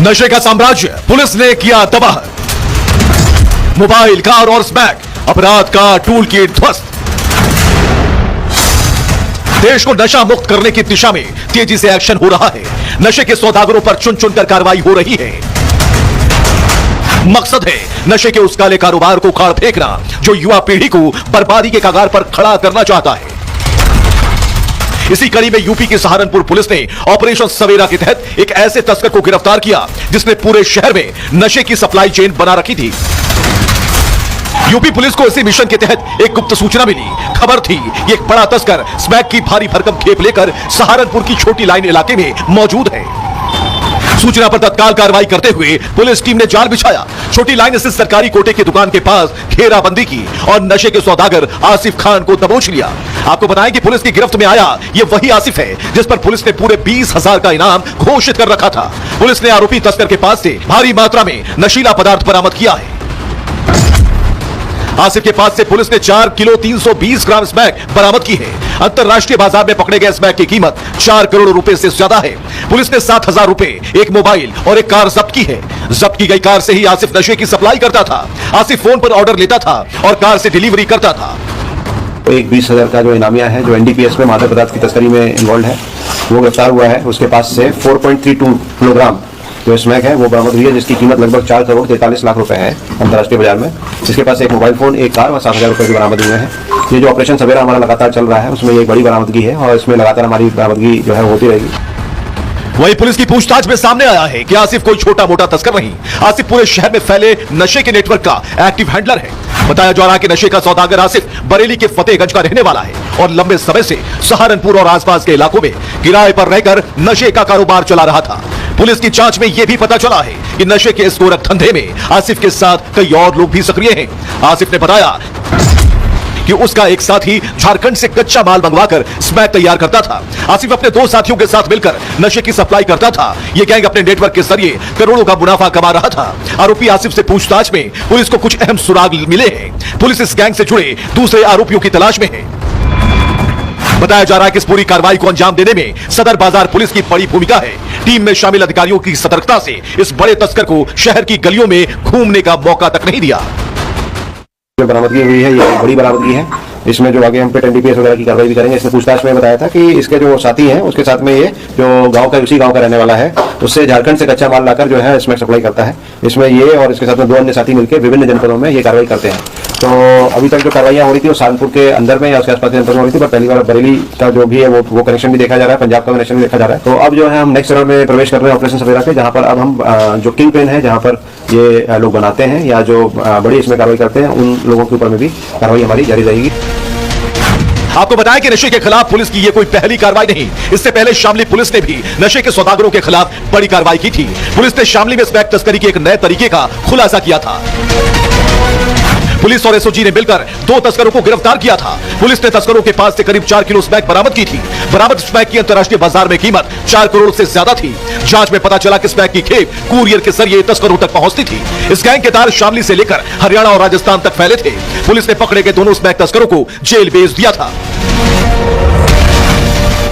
नशे का साम्राज्य पुलिस ने किया तबाह। मोबाइल, कार और स्मैक, अपराध का टूल किट ध्वस्त। देश को नशा मुक्त करने की दिशा में तेजी से एक्शन हो रहा है। नशे के सौदागरों पर चुन चुनकर कार्रवाई हो रही है। मकसद है नशे के उस काले कारोबार को उखाड़ फेंकना जो युवा पीढ़ी को बर्बादी के कगार पर खड़ा करना चाहता है। इसी कड़ी में यूपी की सहारनपुर पुलिस ने ऑपरेशन सवेरा के तहत एक ऐसे तस्कर को गिरफ्तार किया जिसने पूरे शहर में नशे की सप्लाई चेन बना रखी थी। यूपी पुलिस को इसी मिशन के तहत एक गुप्त सूचना मिली। खबर थी कि एक बड़ा तस्कर स्मैक की भारी भरकम खेप लेकर सहारनपुर की छोटी लाइन इलाके में मौजूद है। सूचना पर तत्काल कार्रवाई करते हुए पुलिस टीम ने जाल बिछाया। छोटी लाइन स्थित सरकारी कोटे की दुकान के पास घेराबंदी की और नशे के सौदागर आसिफ खान को दबोच लिया। आपको बताएं कि पुलिस की गिरफ्त में आया ये वही आसिफ है जिस पर पुलिस ने पूरे 20,000 का इनाम घोषित कर रखा था। पुलिस ने आरोपी तस्कर के पास से भारी मात्रा में नशीला पदार्थ बरामद किया है। आसिफ के पास से पुलिस ने 4 किलो 320 ग्राम स्मैक बरामद की है। अंतरराष्ट्रीय बाजार में पकड़े गए स्मैक की कीमत 4 करोड़ रुपए से ज्यादा है। पुलिस ने 7,000 रुपए, एक मोबाइल और एक कार जब्त की है। जब्त की गई कार से ही आसिफ नशे की सप्लाई करता था। आसिफ फोन पर ऑर्डर लेता था और कार से डिलीवरी करता था। एक 20,000 का जो इनामिया है जो एनडीपीएस में मादक पदार्थ की तस्करी में इन्वॉल्व है वो गिरफ्तार हुआ है। उसके पास से 4.32 किलोग्राम जो स्मैक है वो बरामद हुई है जिसकी कीमत लगभग 4 करोड़ 43 लाख रुपए है अंतर्राष्ट्रीय बाजार में। इसके पास एक मोबाइल फोन, एक कार और 7,000 रुपए की बरामदगी हुए हैं। ये जो ऑपरेशन सवेरा हमारा लगातार चल रहा है उसमें ये एक बड़ी बरामदगी है और इसमें लगातार हमारी बरामदगी जो है होती रहेगी। वही पुलिस की पूछताछ में सामने आया है कि आसिफ कोई छोटा मोटा तस्कर नहीं। आसिफ पूरे शहर में फैले नशे के नेटवर्क का एक्टिव हैंडलर है। बताया जा रहा है कि नशे का सौदागर आसिफ बरेली के फतेहगंज का रहने वाला है और लंबे समय से सहारनपुर और आसपास के इलाकों में किराए पर रहकर नशे का कारोबार चला रहा था। पुलिस की जांच में यह भी पता चला है कि नशे के इस गोरख धंधे में आसिफ के साथ कई और लोग भी सक्रिय हैं। आसिफ ने बताया कि उसका एक साथी झारखंड से कच्चा माल मंगवाकर स्मैक तैयार करता था। आसिफ अपने 2 साथियों के साथ मिलकर नशे की सप्लाई करता था। यह गैंग अपने नेटवर्क के जरिए करोड़ों का मुनाफा कमा रहा था। आरोपी आसिफ से पूछताछ में पुलिस को कुछ अहम सुराग मिले हैं। पुलिस इस गैंग से जुड़े दूसरे आरोपियों की तलाश में है। बताया जा रहा है कि इस पूरी कार्रवाई को अंजाम देने में सदर बाजार पुलिस की बड़ी भूमिका है। टीम में शामिल अधिकारियों की सतर्कता से इस बड़े तस्कर को शहर की गलियों में घूमने का मौका तक नहीं दिया। बरामदगी हुई है, ये बड़ी बरामदगी है। इसमें जो आगे हम पे एनडीपीएस वगैरह की कार्रवाई भी करेंगे। इसमें पूछताछ में बताया था कि इसके जो साथी हैं उसके साथ में ये जो गांव का उसी गांव का रहने वाला है उससे झारखंड से कच्चा माल लाकर जो है इसमें सप्लाई करता है। इसमें ये और इसके साथ में 2 अन्य साथी मिलकर विभिन्न जनपदों में ये कार्रवाई करते हैं। तो अभी तक जो कार्रवाइयां हो रही थी वो सहारनपुर के अंदर में या उसके आसपास जनपदों में हो रही थी, पर पहली बार बरेली का जो भी है वो कनेक्शन भी देखा जा रहा है, पंजाब का कनेक्शन भी देखा जा रहा है। तो अब जो है हम नेक्स्ट चरण में प्रवेश कर रहे हैं ऑपरेशन सवेरा के, जहाँ पर अब हम जो किंग पेन है जहाँ पर ये लोग बनाते हैं या जो बड़ी इसमें कार्रवाई करते हैं उन लोगों के ऊपर में भी कार्रवाई हमारी जारी रहेगी। आपको बताएं कि नशे के खिलाफ पुलिस की यह कोई पहली कार्रवाई नहीं। इससे पहले शामली पुलिस ने भी नशे के सौदागरों के खिलाफ बड़ी कार्रवाई की थी। पुलिस ने शामली में स्मैक तस्करी के एक नए तरीके का खुलासा किया था। पुलिस और एसओजी ने मिलकर 2 तस्करों को गिरफ्तार किया था। पुलिस ने तस्करों के पास से करीब 4 किलो स्मैक बरामद की थी। बरामद स्मैक की अंतर्राष्ट्रीय बाजार में कीमत 4 करोड़ से ज्यादा थी। जांच में पता चला कि स्मैक की खेप कुरियर के जरिए तस्करों तक पहुंचती थी। इस गैंग के तार शामली से लेकर हरियाणा और राजस्थान तक फैले थे। पुलिस ने पकड़े गए दोनों स्मैक तस्करों को जेल भेज दिया था।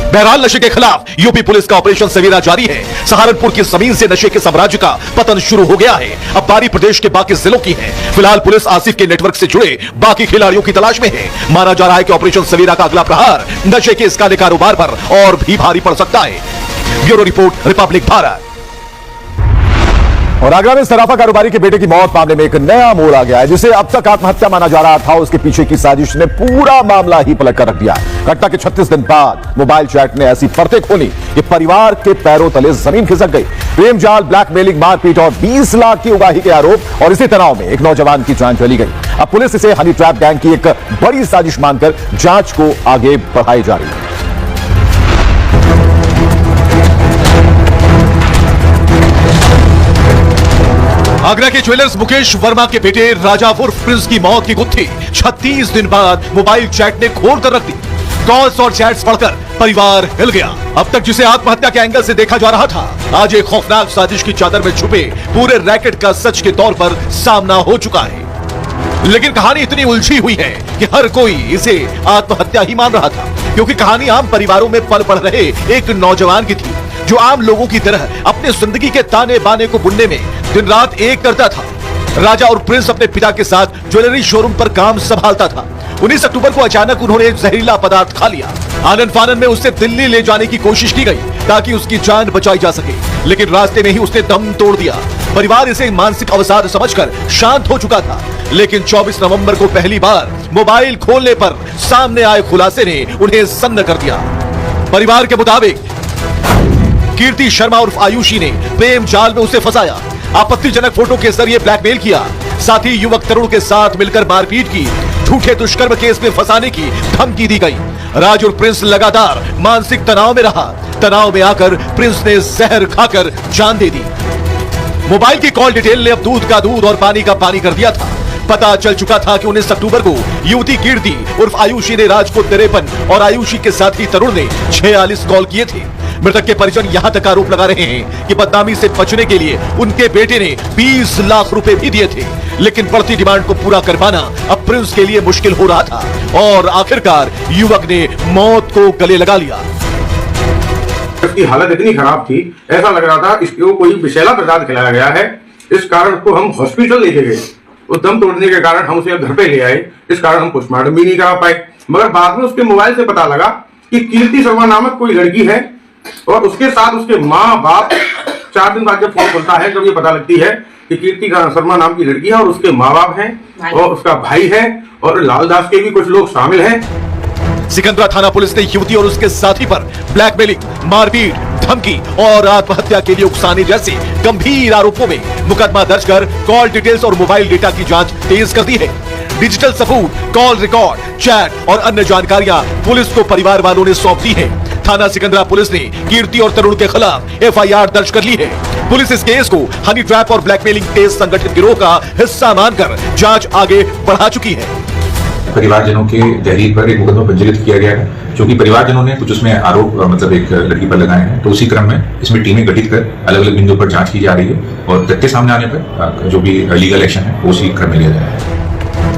बहरहाल नशे के खिलाफ यूपी पुलिस का ऑपरेशन सवेरा जारी है। सहारनपुर की जमीन से नशे के साम्राज्य का पतन शुरू हो गया है। अब बारी प्रदेश के बाकी जिलों की है। फिलहाल पुलिस आसिफ के नेटवर्क से जुड़े बाकी खिलाड़ियों की तलाश में है। माना जा रहा है कि ऑपरेशन सवेरा का अगला प्रहार नशे के इस काले कारोबार पर और भी भारी पड़ सकता है। Bureau report, Republic Bharat. और आगरा में सराफा कारोबारी के बेटे की मौत मामले में एक नया मोड़ आ गया है। जिसे अब तक आत्महत्या माना जा रहा था, उसके पीछे की साजिश ने पूरा मामला ही पलट कर रख दिया है। घटना के 36 दिन बाद मोबाइल चैट ने ऐसी परतें खोली कि परिवार के पैरों तले जमीन खिसक गई। प्रेम जाल, ब्लैकमेलिंग, मारपीट और 20 लाख की उगाही के आरोप और इसी तनाव में एक नौजवान की जान चली गई। अब पुलिस इसे हनी ट्रैप गैंग की एक बड़ी साजिश मानकर जांच को आगे बढ़ाई जा रही है। आगरा के ज्वेलर्स मुकेश वर्मा के बेटे राजा उर्फ प्रिंस की मौत की गुत्थी 36 दिन बाद मोबाइल चैट ने खोल कर रख दी। कॉल्स और चैट्स पढ़कर परिवार हिल गया। अब तक जिसे आत्महत्या के एंगल से देखा जा रहा था, आज एक खौफनाक साजिश की चादर में छुपे पूरे रैकेट का सच के तौर पर सामना हो चुका है। लेकिन कहानी इतनी उलझी हुई है कि हर कोई इसे आत्महत्या ही मान रहा था, क्योंकि कहानी आम परिवारों में पल पढ़ रहे एक नौजवान की थी। जो आम लोगों की तरह अपने जिंदगी के ताने बाने को बुनने में दिन रात एक करता था। राजा और प्रिंस अपने पिता के साथ ज्वेलरी शोरूम पर काम संभालता था। 19 अक्टूबर को अचानक उन्होंने एक जहरीला पदार्थ खा लिया। आनन फानन में उसे दिल्ली ले जाने की कोशिश की गई ताकि उसकी जान बचाई जा सके, लेकिन रास्ते में ही उसने दम तोड़ दिया। परिवार इसे मानसिक अवसाद समझकर शांत हो चुका था, लेकिन 24 नवंबर को पहली बार मोबाइल खोलने पर सामने आए खुलासे ने उन्हें सन्न कर दिया। परिवार के मुताबिक कीर्ति शर्मा उर्फ आयुषी ने प्रेम जाल में उसे फंसाया, आपत्तिजनक फोटो के जरिए ब्लैकमेल किया, साथ ही युवक तरुण के साथ मिलकर मारपीट की, झूठे दुष्कर्म केस में फंसाने की धमकी दी गई। राज और प्रिंस लगातार मानसिक तनाव में रहा। तनाव में आकर प्रिंस ने जहर खाकर जान दे दी। मोबाइल की कॉल डिटेल ने अब दूध का दूध और पानी का पानी कर दिया था। पता चल चुका था कि 19 अक्टूबर को युवती कीर्ति उर्फ आयुषी ने राज को 53 और आयुषी के साथी तरुण ने 46 कॉल किए थे। मृतक के परिजन यहां तक आरोप लगा रहे हैं कि बदनामी से बचने के लिए उनके बेटे ने 20 लाख रुपए भी दिए थे, लेकिन बढ़ती डिमांड को पूरा कर पाना अब प्रिंस के लिए मुश्किल हो रहा था और आखिरकार युवक ने मौत को गले लगा लिया। इसकी हालत इतनी खराब थी, ऐसा लग रहा था इसको कोई विषैला पदार्थ खिलाया गया है। इस कारण को हम हॉस्पिटल लेके गए। उस दम तोड़ने के कारण हम उसे घर पे ले आए। इस कारण हम पोस्टमार्टम भी नहीं करा पाए। मगर बाद में उसके मोबाइल से पता लगा कि कीर्ति शर्मा नामक कोई लड़की है और उसके साथ उसके माँ बाप 4 दिन बाद जब फोन खुलता है, जब ये पता लगती है कि कीर्ति शर्मा नाम की लड़की है और उसके माँ बाप हैं और उसका भाई है और लालदास के भी कुछ लोग शामिल हैं। सिकंदरा थाना पुलिस ने युवती और उसके साथी पर ब्लैकमेलिंग, मारपीट, धमकी और आत्महत्या के लिए उकसाने जैसे गंभीर आरोपों में मुकदमा दर्ज कर कॉल डिटेल्स और मोबाइल डेटा की जांच तेज कर दी है। डिजिटल सबूत, कॉल रिकॉर्ड, चैट और अन्य जानकारियां पुलिस को परिवार वालों ने सौंप दी है। थाना सिकंदरा पुलिस ने कीर्ति और तरुण के खिलाफ FIR दर्ज कर ली है। पुलिस इस केस को हनी ट्रैप और ब्लैकमेलिंग केस संगठित गिरोह का हिस्सा मानकर जांच आगे बढ़ा चुकी है। परिवारजनों के तहरीर पर एक मुकदमा पंजीकृत किया गया है, क्योंकि परिवारजनों ने कुछ उसमें आरोप मतलब एक लड़की पर लगाए हैं। तो उसी क्रम में इसमें टीमें गठित कर अलग अलग बिंदुओं पर जांच की जा रही है और तथ्य सामने आने पर जो भी लीगल एक्शन है वो उसी क्रम में लिया जाएगा।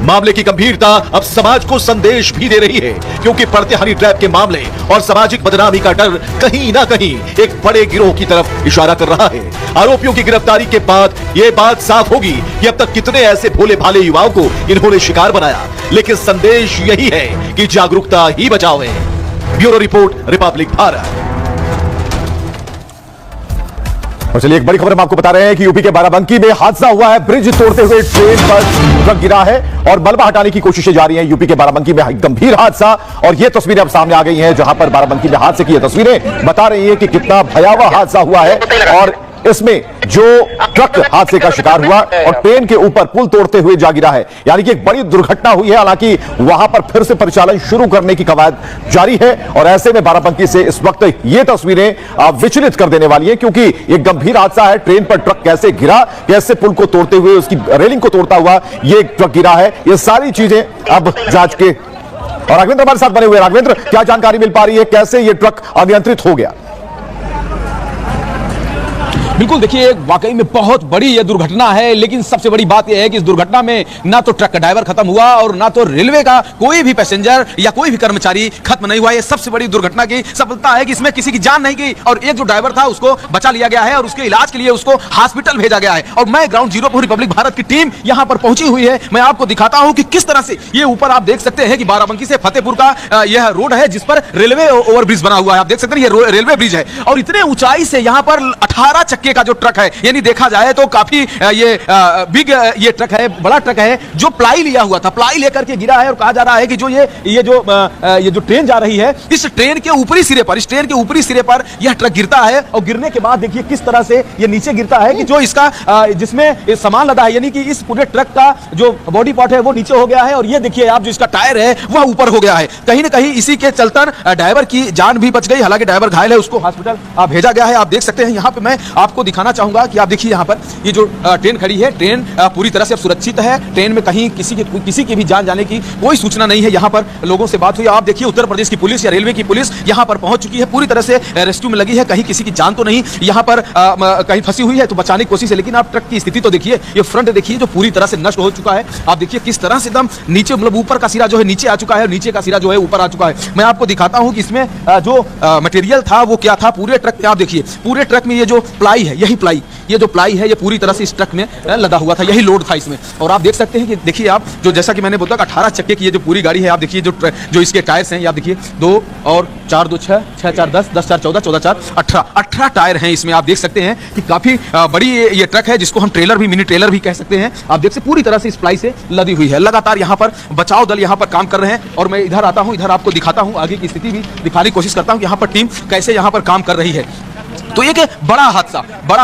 मामले की गंभीरता अब समाज को संदेश भी दे रही है, क्योंकि बढ़ते हनी ट्रैप के मामले और सामाजिक बदनामी का डर कहीं ना कहीं एक बड़े गिरोह की तरफ इशारा कर रहा है। आरोपियों की गिरफ्तारी के बाद यह बात साफ होगी कि अब तक कितने ऐसे भोले भाले युवाओं को इन्होंने शिकार बनाया, लेकिन संदेश यही है कि जागरूकता ही बचाव है। Bureau report, Republic Bharat. और चलिए एक बड़ी खबर हम आपको बता रहे हैं कि यूपी के बाराबंकी में हादसा हुआ है। ब्रिज तोड़ते हुए ट्रेन पर ट्रक गिरा है और मलबा हटाने की कोशिशें जारी हैं। यूपी के बाराबंकी में गंभीर हादसा और ये तस्वीरें अब सामने आ गई हैं, जहां पर बाराबंकी में हादसे की ये तस्वीरें बता रही हैं कि कितना भयावह हादसा हुआ है। और इसमें जो ट्रक हादसे का शिकार हुआ और ट्रेन के ऊपर पुल तोड़ते हुए जा गिरा है, यानी कि एक बड़ी दुर्घटना हुई है। हालांकि वहां पर फिर से परिचालन शुरू करने की कवायद जारी है और ऐसे में बाराबंकी से इस वक्त ये तस्वीरें विचलित कर देने वाली है, क्योंकि एक गंभीर हादसा है। ट्रेन पर ट्रक कैसे गिरा, कैसे पुल को तोड़ते हुए उसकी रेलिंग को तोड़ता हुआ ये ट्रक गिरा है, ये सारी चीजें अब जांच के। और राघवेंद्र हमारे साथ बने हुए। राघवेंद्र, क्या जानकारी मिल पा रही है, कैसे ये ट्रक अनियंत्रित हो गया? बिल्कुल, देखिए वाकई में बहुत बड़ी यह दुर्घटना है, लेकिन सबसे बड़ी बात यह है कि इस दुर्घटना में ना तो ट्रक का ड्राइवर खत्म हुआ और ना तो रेलवे का कोई भी पैसेंजर या कोई भी कर्मचारी खत्म नहीं हुआ। यह सबसे बड़ी दुर्घटना की सफलता है कि इसमें किसी की जान नहीं गई और एक जो ड्राइवर था उसको बचा लिया गया है और उसके इलाज के लिए उसको हॉस्पिटल भेजा गया है। और मैं ग्राउंड जीरो पर रिपब्लिक भारत की टीम यहां पर पहुंची हुई है। मैं आपको दिखाता हूं कि किस तरह से ये ऊपर आप देख सकते हैं कि बाराबंकी से फतेहपुर का यह रोड है जिस पर रेलवे ओवरब्रिज बना हुआ है। आप देख सकते हैं ये रेलवे ब्रिज है और इतने ऊंचाई से यहां पर 18 चक्के का जो ट्रक है, यानी देखा जाए तो काफी ये बिग ये ट्रक है, बड़ा ट्रक है जो प्लाई लिया हुआ था, प्लाई लेकर के गिरा है। और कहा जा रहा है कि जो ये जो ट्रेन जा रही है, इस ट्रेन के ऊपरी सिरे पर, इस ट्रेन के ऊपरी सिरे पर यह ट्रक गिरता है और गिरने के बाद देखिए किस तरह से ये नीचे गिरता है कि जो इसका जिसमें सामान लदा है, यानी कि इस पूरे ट्रक का जो बॉडी पार्ट है वो नीचे हो गया है और ये देखिए आप जो इसका टायर है वह ऊपर हो गया है। कहीं ना कहीं इसी के चलते ड्राइवर की जान भी बच गई। हालांकि ड्राइवर घायल है, उसको हॉस्पिटल भेजा गया है। आप देख सकते हैं यहाँ पे मैं आपको आपको दिखाना चाहूंगा कि आप देखिए यहाँ पर ये जो ट्रेन खड़ी है, ट्रेन पूरी तरह से सुरक्षित है। ट्रेन में कहीं किसी की भी जान जाने की कोई सूचना नहीं है। यहाँ पर लोगों से बात हुई, आप देखिए उत्तर प्रदेश की पुलिस या रेलवे की पुलिस यहाँ पर पहुंच चुकी है, पूरी तरह से रेस्क्यू में लगी है। कहीं किसी की जान तो नहीं यहाँ पर कहीं फंसी हुई है तो बचाने की कोशिश है। लेकिन आप ट्रक की स्थिति तो देखिए, ये फ्रंट देखिए जो पूरी तरह से नष्ट हो चुका है। आप देखिए किस तरह से एकदम नीचे, मतलब ऊपर का सिरा जो है नीचे आ चुका है और नीचे का सिरा जो है ऊपर आ चुका है। मैं आपको दिखाता हूं कि इसमें जो मटेरियल था वो क्या था। पूरे ट्रक में आप देखिए, पूरे ट्रक में ये जो प्लाई है, यही प्लाई, ये जो प्लाई है ये पूरी तरह से इस ट्रक में लदा हुआ था, यही लोड था इसमें। और आप देख सकते हैं कि देखिए आप जो, जैसा कि मैंने बोला कि 18 चक्के की ये जो पूरी गाड़ी है, आप देखिए जो इसके टायर्स हैं, आप देखिए 2 और 4 2 6 6 4 10 10 4 14 14 4 18 टायर हैं इसमें। आप देख सकते हैं कि काफी बड़ी ये ट्रक है, जिसको हम ट्रेलर भी, मिनी ट्रेलर भी कह सकते हैं। आप देख सकते पूरी तरह से इस प्लाई से लदी हुई है। लगातार यहाँ पर बचाव दल यहाँ पर काम कर रहे हैं और मैं इधर आता हूँ, इधर आपको दिखाता हूँ, आगे की स्थिति भी दिखाने की कोशिश करता हूँ कि यहाँ पर टीम कैसे यहाँ पर काम कर रही है। तो एक बड़ा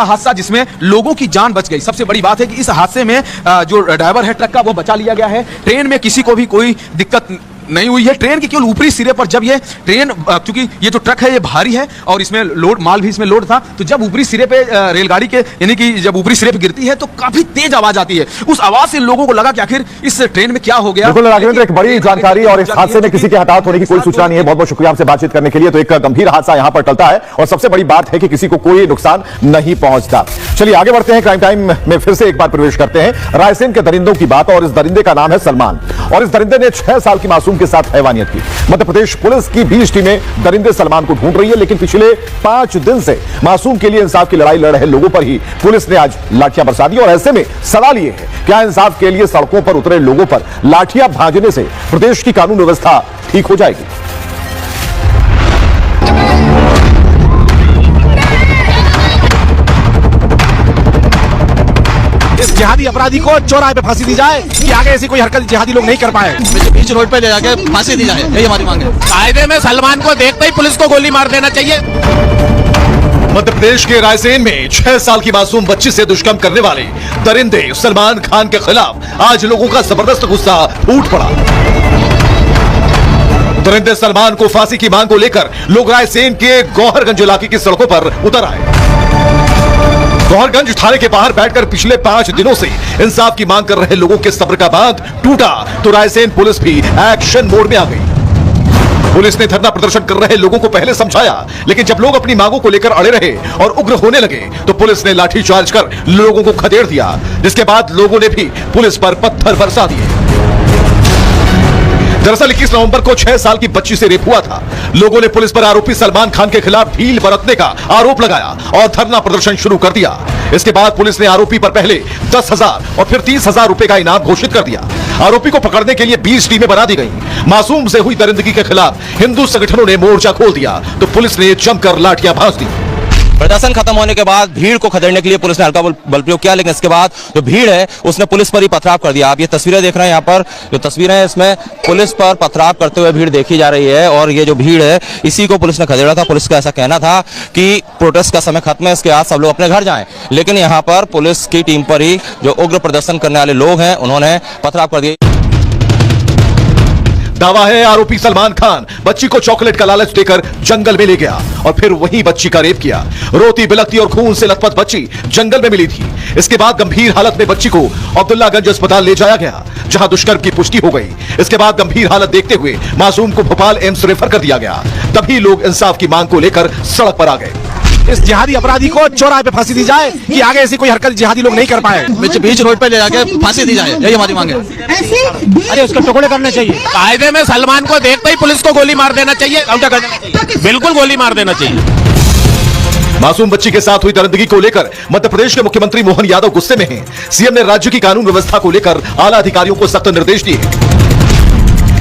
हादसा जिसमें लोगों की जान बच गई। सबसे बड़ी बात है कि इस हादसे में जो ड्राइवर है ट्रक का वो बचा लिया गया है। ट्रेन में किसी को भी कोई दिक्कत नहीं हुई है। ट्रेन के केवल ऊपरी सिरे पर जब ये ट्रेन, क्योंकि ये जो ट्रक है ये भारी है और इसमें लोड, माल भी इसमें लोड था, तो जब ऊपरी सिरे पे रेलगाड़ी के, यानी कि जब ऊपरी सिरे पे गिरती है तो काफी तेज आवाज आती है। उस आवाज से लोगों को लगा कि आखिर इस ट्रेन में क्या हो गया। बिल्कुल राघवेंद्र, एक बड़ी जानकारी, और इस हादसे में किसी के हताहत होने की कोई सूचना नहीं है। बहुत बहुत शुक्रिया हमसे बातचीत करने के लिए। तो एक गंभीर हादसा यहां पर टलता है और सबसे बड़ी बात है कि किसी को कोई नुकसान नहीं पहुंचता। चलिए आगे बढ़ते हैं। क्राइम टाइम में फिर से एक बार प्रवेश करते हैं रायसेन के दरिंदों की बात, और इस दरिंदे का नाम है सलमान। और इस दरिंदे ने 6 साल की मासूम के साथ हैवानियत की। मध्य प्रदेश पुलिस की 20 टीमें दरिंदे सलमान को ढूंढ रही है, लेकिन पिछले 5 दिन से मासूम के लिए इंसाफ की लड़ाई लड़ रहे लोगों पर ही पुलिस ने आज लाठियां बरसा दी। और ऐसे में सवाल यह है, क्या इंसाफ के लिए सड़कों पर उतरे लोगों पर लाठियां भाजने से प्रदेश की कानून व्यवस्था ठीक हो जाएगी? इस जिहादी अपराधी को चौराहे पे फांसी दी जाए कि आगे ऐसी कोई हरकत जिहादी लोग नहीं कर पाए। बीच रोड पे ले जाके फांसी दी जाए, यही हमारी मांग है। कायदे में सलमान को देखते ही पुलिस को गोली मार देना चाहिए। मध्य प्रदेश के रायसेन में 6 साल की मासूम बच्ची से दुष्कर्म करने वाले दरिंदे सलमान खान के खिलाफ आज लोगों का जबरदस्त गुस्सा फूट पड़ा। दरिंदे सलमान को फांसी की मांग को लेकर लोग रायसेन के गौहरगंज इलाके की सड़कों पर उतर आए। गौहरगंज थाने के बाहर बैठकर पिछले 5 दिनों से इंसाफ की मांग कर रहे लोगों के सब्र का बांध टूटा तो रायसेन पुलिस भी एक्शन मोड में आ गई। पुलिस ने धरना प्रदर्शन कर रहे लोगों को पहले समझाया, लेकिन जब लोग अपनी मांगों को लेकर अड़े रहे और उग्र होने लगे तो पुलिस ने लाठीचार्ज कर लोगों को खदेड़ दिया, जिसके बाद लोगों ने भी पुलिस पर पत्थर बरसा दिए। दरअसल 21 नवंबर को 6 साल की बच्ची से रेप हुआ था। लोगों ने पुलिस पर आरोपी सलमान खान के खिलाफ ढील बरतने का आरोप लगाया और धरना प्रदर्शन शुरू कर दिया। इसके बाद पुलिस ने आरोपी पर पहले 10,000 और फिर 30,000 रुपए का इनाम घोषित कर दिया। आरोपी को पकड़ने के लिए 20 टीमें बना दी गई। मासूम से हुई दरिंदगी के खिलाफ हिंदू संगठनों ने मोर्चा खोल दिया तो पुलिस ने जमकर लाठियां भांज दी। प्रदर्शन खत्म होने के बाद भीड़ को खदेड़ने के लिए पुलिस ने हल्का बल प्रयोग किया, लेकिन इसके बाद जो भीड़ है उसने पुलिस पर ही पथराव कर दिया। आप ये तस्वीरें देख रहे हैं, यहाँ पर जो तस्वीरें हैं इसमें पुलिस पर पथराव करते हुए भीड़ देखी जा रही है। और ये जो भीड़ है इसी को पुलिस ने खदेड़ा था। पुलिस का ऐसा कहना था कि प्रोटेस्ट का समय खत्म है, इसके बाद सब लोग अपने घर जाएं, लेकिन यहाँ पर पुलिस की टीम पर ही जो उग्र प्रदर्शन करने वाले लोग हैं उन्होंने पथराव कर दिया। दावा है आरोपी सलमान खान बच्ची को चॉकलेट का लालच देकर जंगल में ले गया और फिर वहीं बच्ची का रेप किया। रोती बिलखती और खून से लथपथ बच्ची जंगल में मिली थी। इसके बाद गंभीर हालत में बच्ची को अब्दुल्लागंज अस्पताल ले जाया गया, जहां दुष्कर्म की पुष्टि हो गई। इसके बाद गंभीर हालत देखते हुए मासूम को भोपाल एम्स रेफर कर दिया गया। तभी लोग इंसाफ की मांग को लेकर सड़क पर आ गए। इस जिहादी अपराधी को चौराहे पे फांसी दी जाए कि आगे ऐसी कोई हरकत जिहादी लोग नहीं कर पाए। बीच रोड पे ले जाके फांसी दी जाए, यही हमारी मांग है। अरे उसको टुकड़े करने चाहिए। कायदे में सलमान को देखते ही पुलिस को गोली मार देना चाहिए, काउंटर कर देना चाहिए, बिल्कुल गोली मार देना चाहिए। मासूम बच्ची के साथ हुई दरिंदगी को लेकर मध्य प्रदेश के मुख्यमंत्री मोहन यादव गुस्से में हैं। सीएम ने राज्य की कानून व्यवस्था को लेकर आला अधिकारियों को सख्त निर्देश दिए।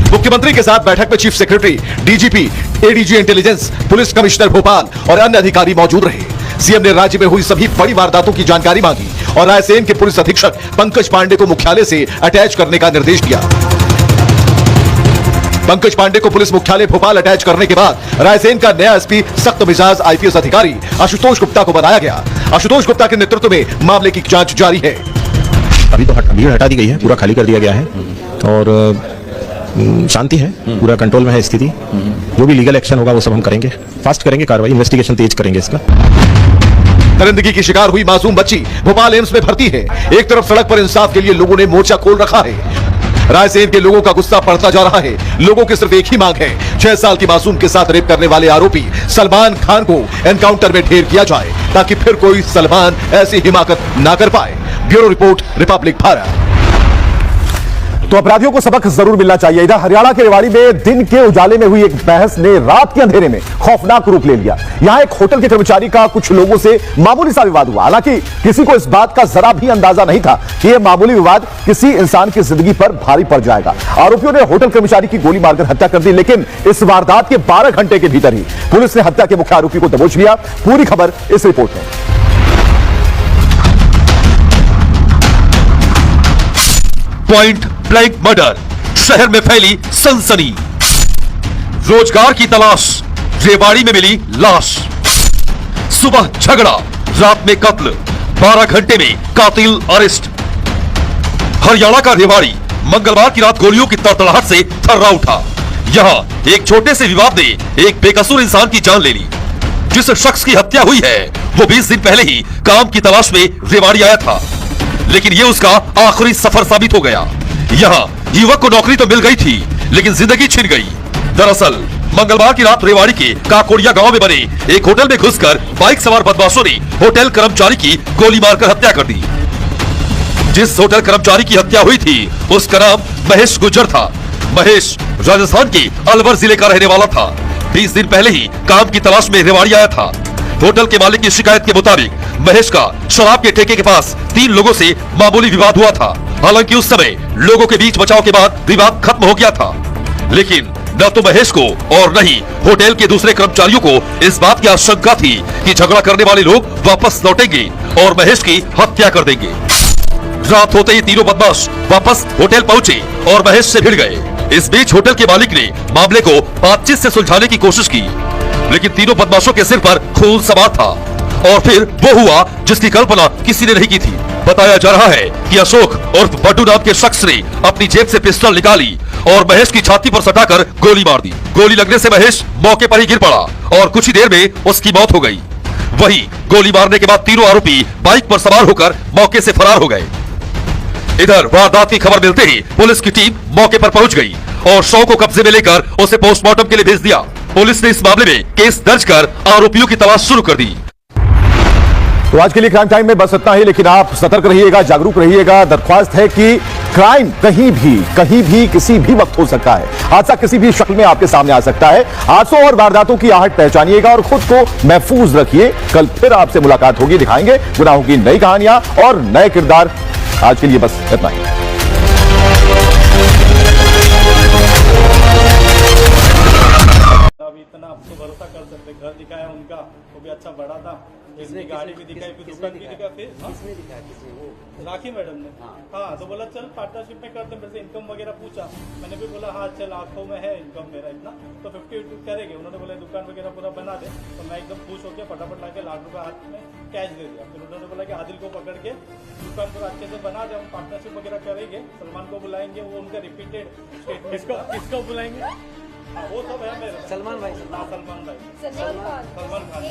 मुख्यमंत्री के साथ बैठक में chief secretary, DGP, ADG intelligence, police commissioner Bhopal और अन्य अधिकारी मौजूद रहे। सीएम ने राज्य में हुई सभी बड़ी वारदातों की जानकारी मांगी और रायसेन के पुलिस अधीक्षक पंकज पांडे को मुख्यालय से अटैच करने का निर्देश दिया। पंकज पांडे को पुलिस मुख्यालय भोपाल अटैच करने के बाद रायसेन का नया एसपी सख्त मिजाज आईपीएस अधिकारी आशुतोष गुप्ता को बनाया गया। आशुतोष गुप्ता के नेतृत्व में मामले की जांच जारी है। अभी तो भीड़ हटा दी गई है, पूरा खाली कर दिया गया है और शांति है, पूरा कंट्रोल में है स्थिति। जो भी लीगल एक्शन होगा वो सब हम करेंगे, फास्ट करेंगे कार्रवाई, इन्वेस्टिगेशन तेज करेंगे इसका। दरिंदगी की शिकार हुई मासूम बच्ची भोपाल एम्स में भर्ती है। एक तरफ सड़क पर इंसाफ के लिए लोगों ने मोर्चा खोल रखा है। रायसेन के लोगों का गुस्सा बढ़ता जा रहा है। लोगों की सिर्फ एक ही मांग है, 6 साल की मासूम के साथ रेप करने वाले आरोपी सलमान खान को एनकाउंटर में ढेर किया जाए, ताकि फिर कोई सलमान ऐसी हिमाकत ना कर पाए। Bureau report, Republic Bharat. तो अपराधियों को सबक जरूर मिलना चाहिए। इधर हरियाणा के रेवाड़ी में दिन के उजाले में हुई एक बहस ने रात के अंधेरे में खौफनाक रूप ले लिया। यहां एक होटल के कर्मचारी का कुछ लोगों से मामूली सा विवाद हुआ। हालांकि किसी को इस बात का जरा भी अंदाजा नहीं था कि यह मामूली विवाद किसी इंसान की जिंदगी पर भारी पड़ जाएगा। आरोपियों ने होटल कर्मचारी की गोली मारकर हत्या कर दी, लेकिन इस वारदात के 12 घंटे के भीतर ही पुलिस ने हत्या के मुख्य आरोपी को दबोच लिया। पूरी खबर इस रिपोर्ट में। पॉइंट ब्लैंक मर्डर, शहर में फैली सनसनी। रोजगार की तलाश, रेवाड़ी में मिली लाश। सुबह झगड़ा, रात में कत्ल, 12 घंटे में कातिल अरेस्ट। हरियाणा का रेवाड़ी मंगलवार की रात गोलियों की तड़तड़ाहट से थर्रा उठा। यहां एक छोटे से विवाद ने एक बेकसूर इंसान की जान ले ली। जिस शख्स की हत्या हुई है वो 20 दिन पहले ही काम की तलाश में रेवाड़ी आया था, लेकिन ये उसका आखिरी सफर साबित हो गया। यहाँ युवक को नौकरी तो मिल गई थी, लेकिन जिंदगी छिन गई। दरअसल मंगलवार की रात रेवाड़ी के काकोड़िया गांव में बने एक होटल में घुसकर बाइक सवार बदमाशों ने होटल कर्मचारी की गोली मारकर हत्या कर दी। जिस होटल कर्मचारी की हत्या हुई थी उसका नाम महेश गुज्जर था। महेश राजस्थान के अलवर जिले का रहने वाला था। 20 दिन पहले ही काम की तलाश में रेवाड़ी आया था। होटल के मालिक की शिकायत के मुताबिक महेश का शराब के ठेके के पास 3 लोगों से मामूली विवाद हुआ था। हालांकि उस समय लोगों के बीच बचाव के बाद विवाद खत्म हो गया था, लेकिन न तो महेश को और न ही होटल के दूसरे कर्मचारियों को इस बात की आशंका थी कि झगड़ा करने वाले लोग वापस लौटेंगे और महेश की हत्या कर देंगे। रात होते ही तीनों बदमाश वापस होटल पहुंचे और महेश से भिड़ गए। इस बीच होटल के मालिक ने मामले को बातचीत से सुलझाने की कोशिश की, लेकिन तीनों बदमाशों के सिर पर खून सवार था। और फिर वो हुआ जिसकी कल्पना किसी ने नहीं की थी। बताया जा रहा है कि अशोक उर्फ बड्डू नाम के शख्स ने अपनी जेब से पिस्टल निकाली और महेश की छाती पर सटाकर गोली मार दी। गोली लगने से महेश मौके पर ही गिर पड़ा और कुछ ही देर में उसकी मौत हो गई। वहीं गोली मारने के बाद तीनों आरोपी बाइक पर सवार होकर मौके से फरार हो गए। इधर वारदात की खबर मिलते ही पुलिस की टीम मौके पर पहुंच गई और शव को कब्जे में लेकर उसे पोस्टमार्टम के लिए भेज दिया। पुलिस ने इस मामले में केस दर्ज कर आरोपियों की तलाश शुरू कर दी। तो आज के लिए क्राइम टाइम में बस इतना ही, लेकिन आप सतर्क रहिएगा, जागरूक रहिएगा। दरख्वास्त है कि क्राइम कहीं भी किसी भी वक्त हो सकता है। हादसा किसी भी शक्ल में आपके सामने आ सकता है। हादसों और वारदातों की आहट पहचानिएगा और खुद को महफूज रखिए। कल फिर आपसे मुलाकात होगी, दिखाएंगे गुनाहों की नई कहानियां और नए किरदार। आज के लिए बस इतना ही। अभी इतना आपको भरोसा कर सकते, घर दिखाया उनका, वो भी अच्छा बड़ा था, इसने गाड़ी भी दिखाई, फिर दुकान भी दिखा, फिर किसने दिखाया? किसने? वो राखी मैडम ने। हाँ, तो बोला चल पार्टनरशिप में करते हैं। मेरे से इनकम वगैरह पूछा, मैंने भी बोला हाँ चल, आंखों में है इनकम मेरा इतना, तो 50 करेंगे। उन्होंने बोला दुकान वगैरह पूरा बना दे, तो मैं एकदम खुश हो गया, फटाफट लाके ₹1,00,000 हाथ में कैश दे दिया। फिर उन्होंने बोला कि आदिल को पकड़ के दुकान पूरा अच्छे से बना दे, हम पार्टनरशिप वगैरह करेंगे, सलमान को बुलाएंगे, वो उनका रिपीटेड स्टेटमेंट। किसको बुलाएंगे? वो सब है मेरे। सलमान भाई। सलमान खान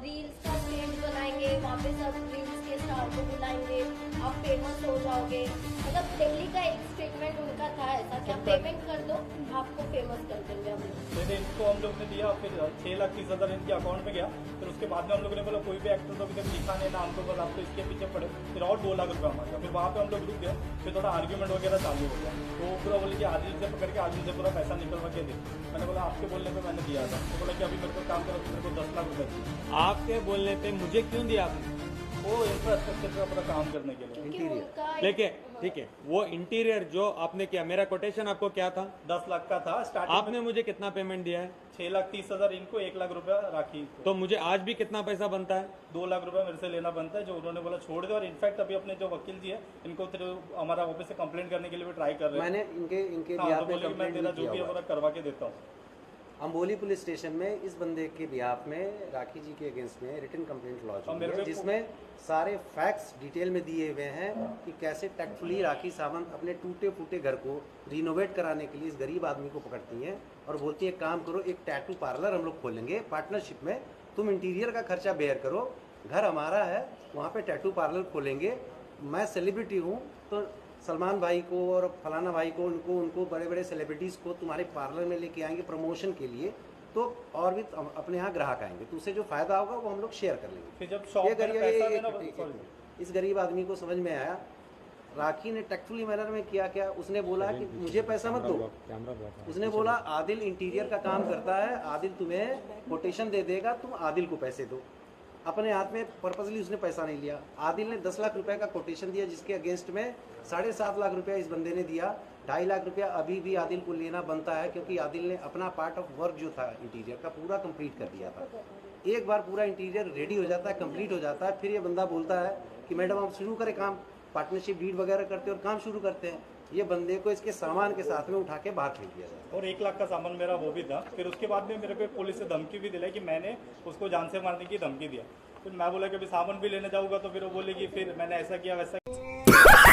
रील्स का ट्रेंड बनाएंगे, वहाँ पे सब रील्स के स्टार को बुलाएंगे, आप फेमस हो जाओगे। मतलब दिल्ली का एक स्टेटमेंट उनका था ऐसा कि आप पेमेंट कर दो, आपको फेमस कर देंगे हम लोग। फिर इनको हम लोग ने दिया, फिर 6,30,000 इनके अकाउंट में गया। फिर उसके बाद में हम लोगों ने बोला कोई भी एक्टर तो अभी लिखा नहीं ना हमको, बस आपको इसके पीछे पड़े। फिर और ₹2,00,000 मांगा। फिर वहाँ पे हम लोग रुक गए। फिर थोड़ा आर्ग्यूमेंट वगैरह चालू हो गया, तो पूरा बोले कि आदिल से पकड़ के आदिल से पूरा पैसा निकलवा के दे। मैंने बोला आपके बोलने पे मैंने दिया था। तो बोला कि अभी मेरे को काम करो, मेरे को ₹10,00,000 चाहिए। आपके बोलने पे मुझे क्यों दिया आपने? वो इंफ्रास्ट्रक्चर का पूरा काम करने के लिए। लेके ठीक है, वो इंटीरियर जो आपने किया, मेरा कोटेशन आपको क्या था? 10 लाख का था स्टार्टिंग। आपने मुझे कितना पेमेंट दिया है? 6,30,000 इनको, ₹1,00,000 राखी। तो मुझे आज भी कितना पैसा बनता है? ₹2,00,000 मेरे से लेना बनता है, जो उन्होंने बोला छोड़ दे। और इनफैक्ट अभी अपने जो वकील जी है इनको हमारा ऑफिस से कंप्लेंट करने के लिए भी ट्राई कर रहे हैं। मैंने इनके हाँ, तो बोले मैं तेरा जो भी है करवा के देता हूँ। अम्बोली पुलिस स्टेशन में इस बंदे के बिहाफ में राखी जी के अगेंस्ट में रिटन कंप्लेंट लॉन्च हुई है, जिसमें सारे फैक्ट्स डिटेल में दिए हुए हैं कि कैसे टैक्टफुली राखी सावंत अपने टूटे फूटे घर को रिनोवेट कराने के लिए इस गरीब आदमी को पकड़ती हैं और बोलती है काम करो, एक टैटू पार्लर हम लोग खोलेंगे पार्टनरशिप में, तुम इंटीरियर का खर्चा बेयर करो, घर हमारा है, वहाँ पे टैटू पार्लर खोलेंगे, मैं सेलिब्रिटी हूँ तो सलमान भाई को और फलाना भाई को उनको बड़े बड़े सेलिब्रिटीज़ को तुम्हारे पार्लर में लेके आएंगे प्रमोशन के लिए, तो और भी अपने यहाँ ग्राहक आएंगे, तो उससे जो फायदा होगा वो हम लोग शेयर कर लेंगे। फिर जब शॉप में पैसा देना, इस गरीब आदमी को समझ में आया, राखी ने टैक्टफुली मैनर में किया क्या, उसने बोला कि मुझे पैसा मत दो, उसने बोला आदिल इंटीरियर का काम करता है, आदिल तुम्हें कोटेशन दे देगा, तुम आदिल को पैसे दो। अपने हाथ में पर्पसली उसने पैसा नहीं लिया। आदिल ने 10 लाख रुपए का कोटेशन दिया, जिसके अगेंस्ट में 7.5 लाख रुपया इस बंदे ने दिया। 2.5 लाख रुपया अभी भी आदिल को लेना बनता है, क्योंकि आदिल ने अपना पार्ट ऑफ वर्क जो था इंटीरियर का पूरा कंप्लीट कर दिया था। एक बार पूरा इंटीरियर रेडी हो जाता है, कंप्लीट हो जाता है, फिर ये बंदा बोलता है कि मैडम आप शुरू करें काम, पार्टनरशिप डीड वगैरह करते हैं और काम शुरू करते हैं। ये बंदे को इसके सामान के साथ में उठा के बाहर फेंक दिया जाए। और 1 लाख का सामान मेरा वो भी था। फिर उसके बाद में मेरे को पुलिस से धमकी भी दिलाई कि मैंने उसको जान से मारने की धमकी दिया। फिर मैं बोला कि अभी सामान भी लेने जाऊंगा, तो फिर वो बोलेगी फिर मैंने ऐसा किया वैसा किया।